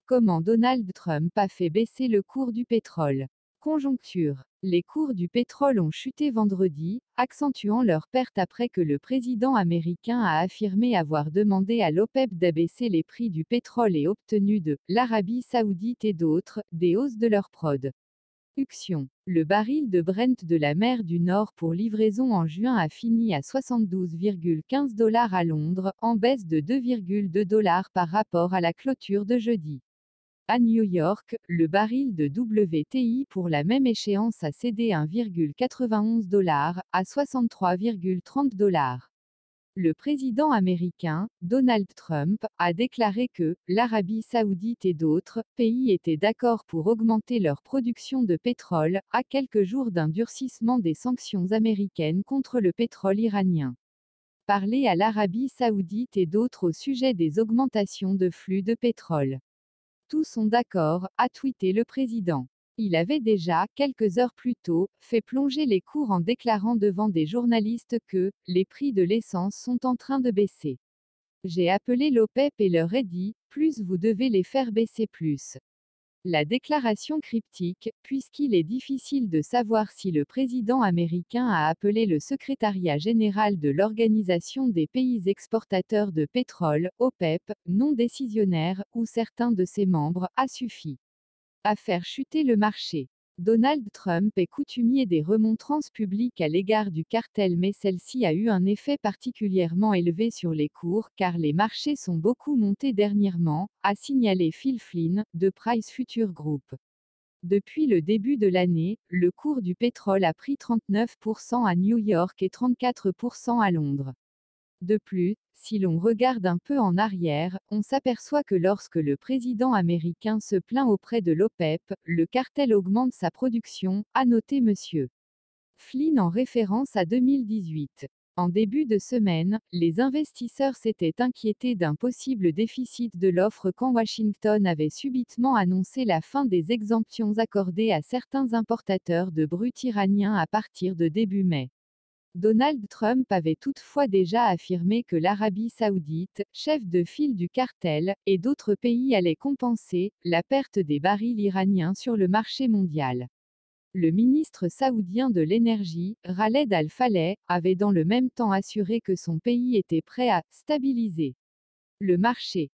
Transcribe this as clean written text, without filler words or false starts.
Comment Donald Trump a fait baisser le cours du pétrole. Conjoncture. Les cours du pétrole ont chuté vendredi, accentuant leur perte après que le président américain a affirmé avoir demandé à l'OPEP d'abaisser les prix du pétrole et obtenu de l'Arabie Saoudite et d'autres des hausses de leur prod. Production. Le baril de Brent de la mer du Nord pour livraison en juin a fini à 72,15 $ à Londres, en baisse de 2,2 $ par rapport à la clôture de jeudi. À New York, le baril de WTI pour la même échéance a cédé 1,91 $ à 63,30 $. Le président américain, Donald Trump, a déclaré que l'Arabie saoudite et d'autres pays étaient d'accord pour augmenter leur production de pétrole, à quelques jours d'un durcissement des sanctions américaines contre le pétrole iranien. Parler à l'Arabie saoudite et d'autres au sujet des augmentations de flux de pétrole. Tous sont d'accord, a tweeté le président. Il avait déjà, quelques heures plus tôt, fait plonger les cours en déclarant devant des journalistes que les prix de l'essence sont en train de baisser. J'ai appelé l'OPEP et leur ai dit, plus vous devez les faire baisser plus. La déclaration cryptique, puisqu'il est difficile de savoir si le président américain a appelé le secrétariat général de l'Organisation des pays exportateurs de pétrole, OPEP, non décisionnaire, ou certains de ses membres, a suffi à faire chuter le marché. Donald Trump est coutumier des remontrances publiques à l'égard du cartel, mais celle-ci a eu un effet particulièrement élevé sur les cours car les marchés sont beaucoup montés dernièrement, a signalé Phil Flynn, de Price Future Group. Depuis le début de l'année, le cours du pétrole a pris 39% à New York et 34% à Londres. De plus, si l'on regarde un peu en arrière, on s'aperçoit que lorsque le président américain se plaint auprès de l'OPEP, le cartel augmente sa production, a noté M. Flynn en référence à 2018. En début de semaine, les investisseurs s'étaient inquiétés d'un possible déficit de l'offre quand Washington avait subitement annoncé la fin des exemptions accordées à certains importateurs de brut iranien à partir de début mai. Donald Trump avait toutefois déjà affirmé que l'Arabie saoudite, chef de file du cartel, et d'autres pays allaient compenser la perte des barils iraniens sur le marché mondial. Le ministre saoudien de l'énergie, Khaled Al-Faleh, avait dans le même temps assuré que son pays était prêt à stabiliser le marché.